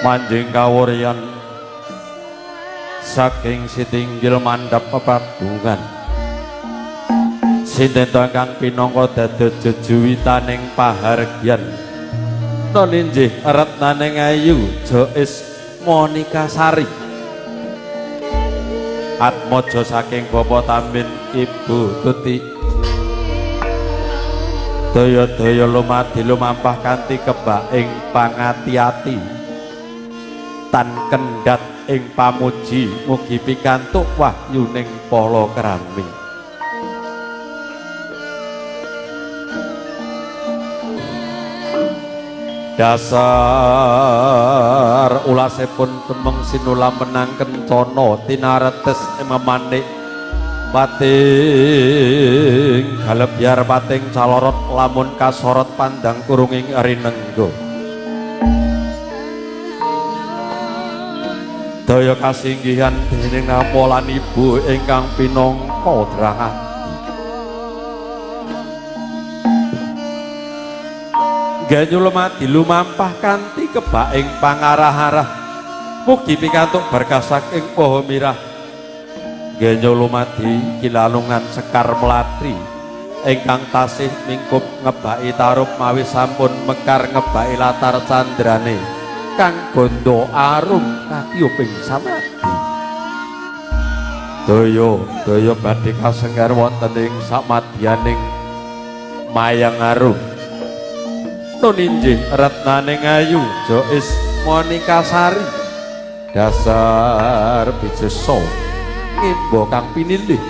manjing kawuryan saking sitinggil mandhap pepadungan sinten ingkang pinangka dados jejuwitaning pahargyan noninjih retnaning ayu Jois Monika Sari atmaja saking Bapa Tamin Ibu Tuti daya-daya lumadi lumampah kanthi kebak ing pangati-ati tan kendhat ing pamuji mugi pikantuk wahyuning palakrami dasar ulasipun temeng sinula menang kencana tinaretes memanik pating galebyar pating calorot lamun kasorot pandang kurunging rinenggo daya kasinggihan dening napa lan ibu ingkang pinangka drangan ganyu lemati lumampah kanthi kebak ing pangarah-arah mugi pikantuk berkah saking Paha Mirah ganyu lumadi kilalungan Sekar Mlatri ingkang tasih mingkup ngebaki tarup mawi sampun mekar ngebaki latar candrane kang gondo arum katiuping samadi daya badhe kasenggar wonten ing samadyaning mayang arum nuninjih retnaning ayu Jois Monika Sari dasar bijesa ngimba kang pinilih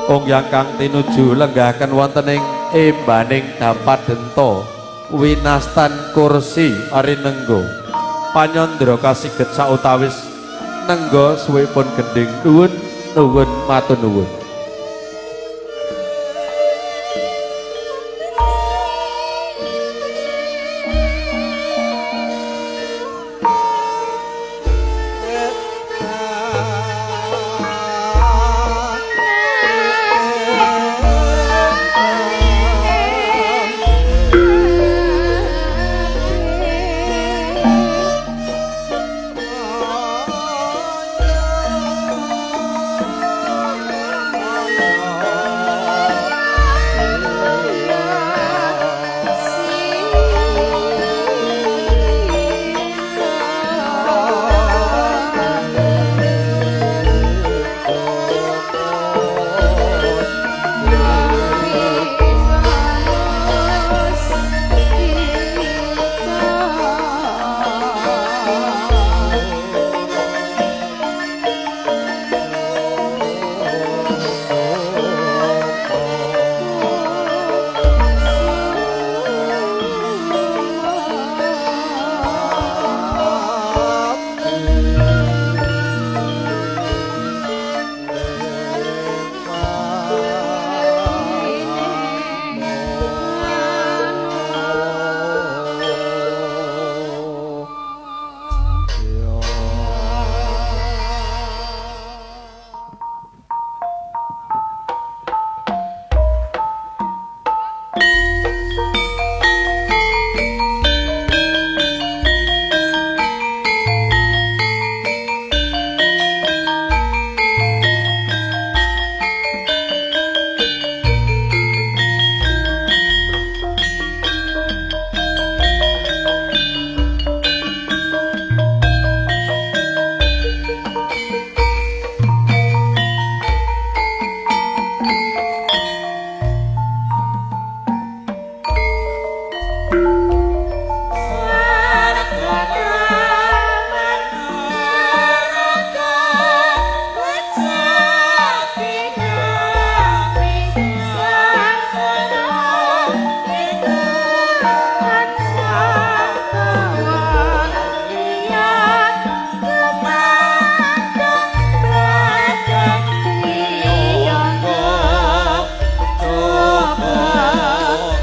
ongyang kang tinuju lenggahaken wonten ing embaning Dapadenta winastan kursi arinenggo panyandra kasiget sautawis nengga suwipun gending nuwun matur nuwun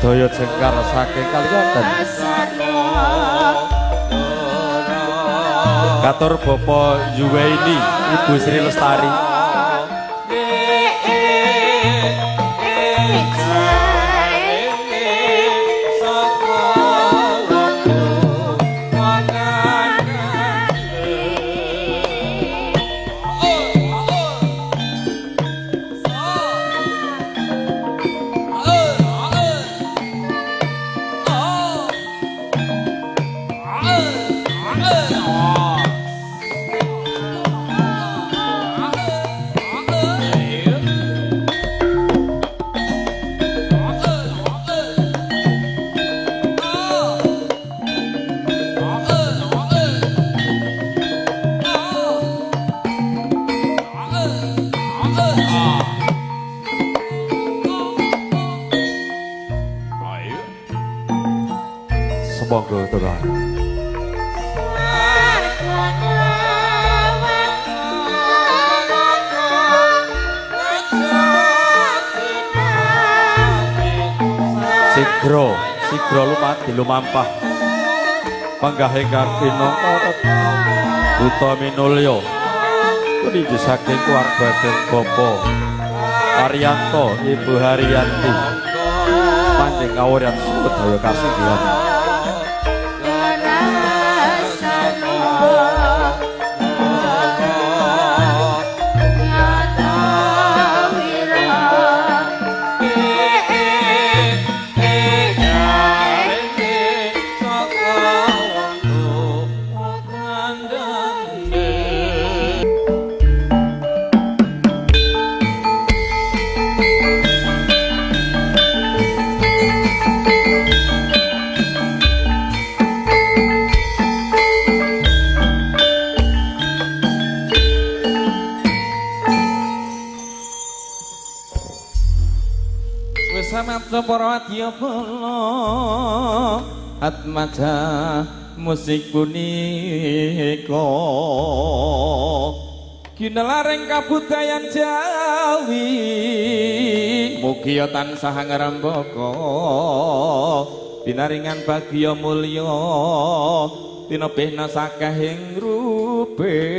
daya jengkar saking kaliyanten katur Bapak Yuwaini Ibu Sri Lestari monggo Tuhan. Sigro lumati lumampah panggahe kapinangka Buta Minulya puniki saking keluarga Bapa Haryanto Ibu Haryanti panjang kawuryan sedaya kasinggihan para wadya bala atmaja musik punika kinelaring kabudayan Jawi mugi tansah ngrembaka pinaringan bagya mulya tinebihna sakehing rubeda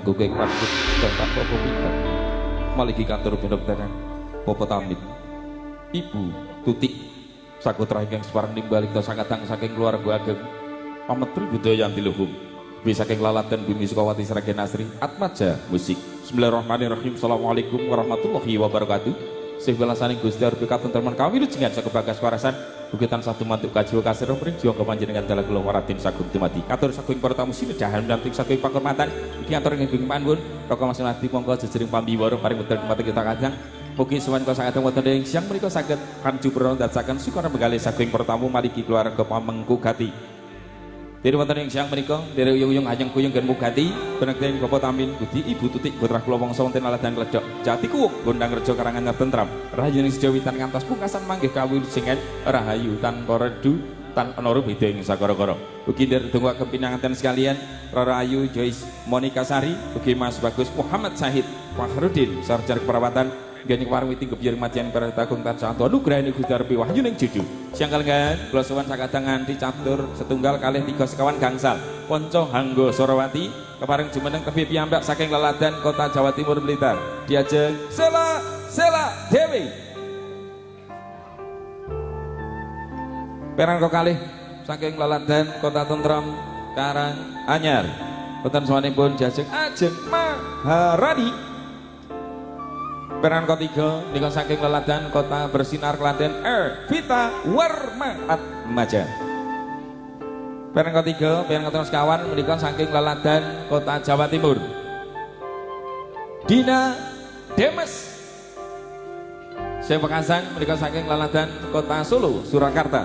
kanggo keng pangkut dan tanpa pemimpin maliki kantor bener-bener Bapak Tamin Ibu Tutik sakutra ingkang separeng nimbalik to sangatang saking keluarga ageng pametri budaya antiluhung bisa saking laladan Bumi Sukawati Sragen Asri Atmaja musik. Bismillahirrahmanirrahim. Assalamualaikum warahmatullahi wabarakatuh. Sih belasaning Gusti Arep katenteman kami lujengan saka bagas warasan bukitan satu mantuk kajiwa kasir pring jiwa kepanjenengan dalah kula waratin sagung dumadi katur saking para tamu sinajan damping saking pakurmatan iki atur ing pangun raka masing adi monggo jejering pambiwara paring medal kemati kita kadang mugi sowan kula saged wonten ing siang menika saged kanju prana dasaken sukana begali saking para tamu mariki keluarga pamengku gati. Diri wonten ing siang menika dherek uyung-uyung anyeng kuyung gen mugati benekten Bapak Tamin Budi Ibu Tutik putra kula wangsa wonten aladan Kledok Jati Kuwung Gondang Rejo Karangan tentram rahayu ning sejawitan ngantos pungkasan manggih kawilujengan rahayu tanpa redu tan ana beda ing sakara-kara. Ugi nderek donga kepinanganten sekalian Rara Ayu Joyce Monika Sari ugi Mas Bagus Muhammad Syahid Fakhrudin sarjana keperawatan gani warung witing kebiar matian para takung tansah anugrah ini Gusti Arep wahyu ning juju siang kalengan kula sowan sakadangan di catur setunggal kalih tiga sekawan gangsal Ponco Hanggo Sorowati kepareng jumeneng tebih piyambak saking laladan kota Jawa Timur Blitar diajeng Sela Dewi perang kalih saking laladan kota Tentram Karang Anyar wonten sawanipun diajeng Ajeng Maharani. Peran ketiga nika saking laladan kota Bersinar Klaten Vita Warma Atmaja. Peran ketiga sekawan menika saking laladan kota Jawa Timur Dina Demes. Saya Pekasan menika saking laladan kota Solo Surakarta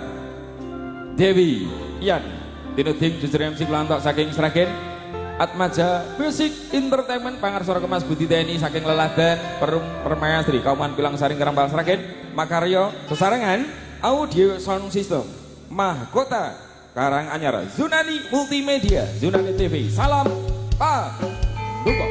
Dewi Ian Tinuding Justru MC Kelantok saking Sragen Atmaja Music Entertainment Pangarsara Kemas Budi TNI saking laladan Perum Permayastri Kauman Pilang Saring Kerambal Sragen Makaryo Sesarengan Audio Sound System Mahkota Karang Anyar Zunani Multimedia Zunani TV salam Pak Duko.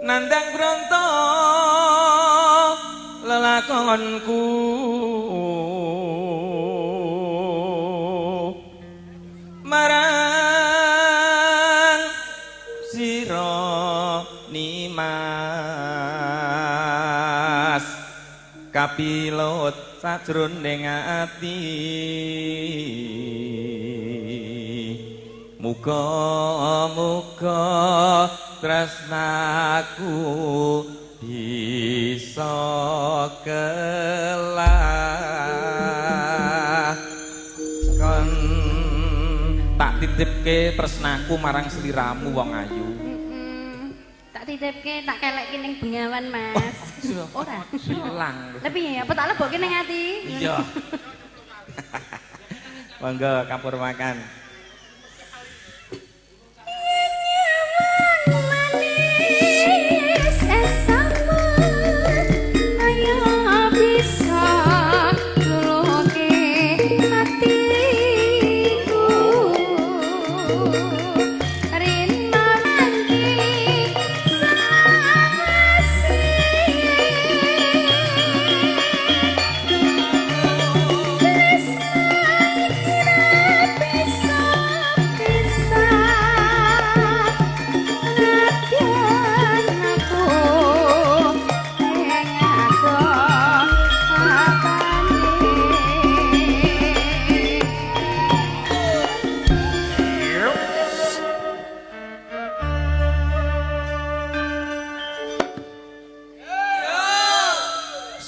Nandang bronto lelakonku marang sira Nimas kapilut sajroning ati muga-muga tresnaku bisa kelah kon tak titipke tresnaku marang sliramu wong ayu tak titipke tak kelekke ning Bengawan Mas ora hilang lebih apa tak lebokke ning ati iya monggo kapur makan Bisa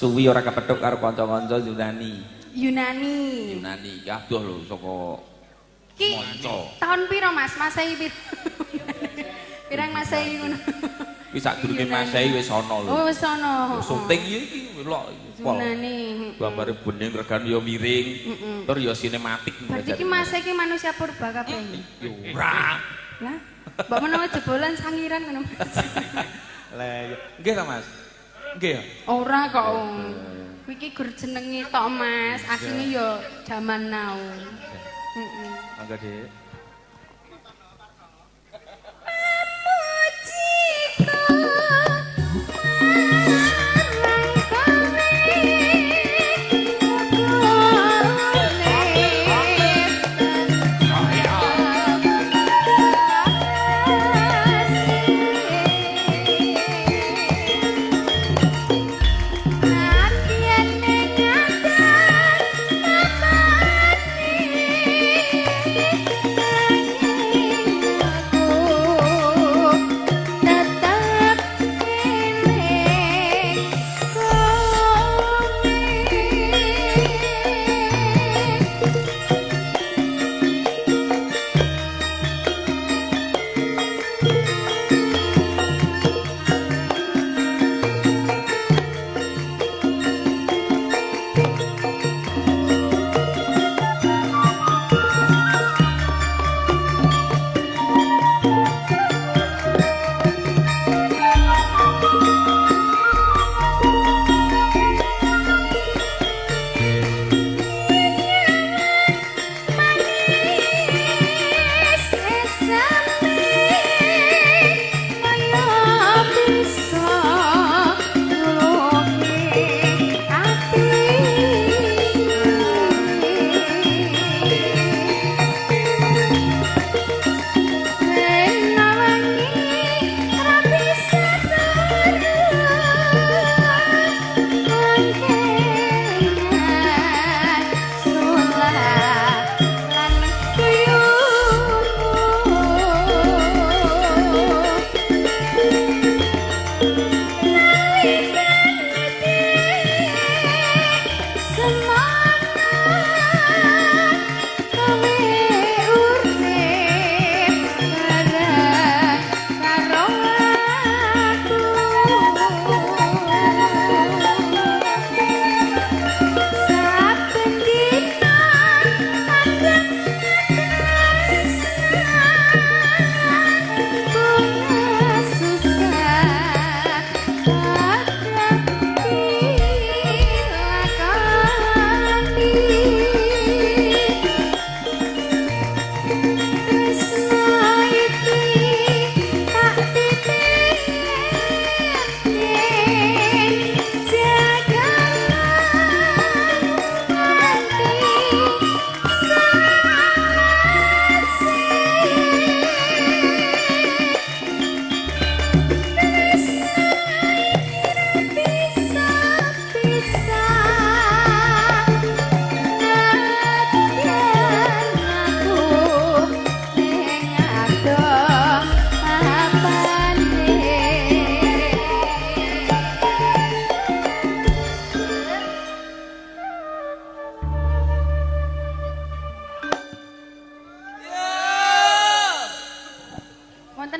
suwi ora kepethuk karo kanca-kanca Yunani. Yunani. Yunani adoh lho saka Ki Monco. tahun piro Mas? Masehi piro? Pirang Masehi ngono. Kuwi sadurunge Masehi wis ana lho. Oh, wis ana. Syuting iki lho pol. Yunani. Gambare bening regane ya miring. Tur ya sinematik. Berarti ki Masehi ki manusia purba kabeh. Ora. Lah, mbok menawa jebolan sangiran ngono Mas. Lah ya. Nggih ta Mas? Nggih ya. Ora kok. Kuwi ki gur jenenge tok Mas, asline ya jaman now. Heeh. Mangga Dik.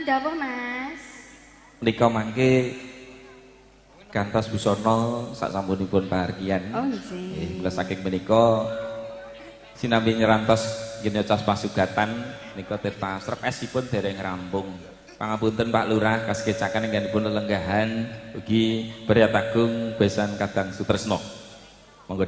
dawuh, Mas. Nika mangke kantos busana sak sampunipun pahargyan. Oh, nggih. Mula saking menika sinambi nyerantos ginecas pasugatan nika tirta srepesipun dereng rampung. Pangapunten Pak Lurah kaskecakan ingkangipun lelenggahan ugi Beryat Agung Besan Kadang Sutresno. Monggo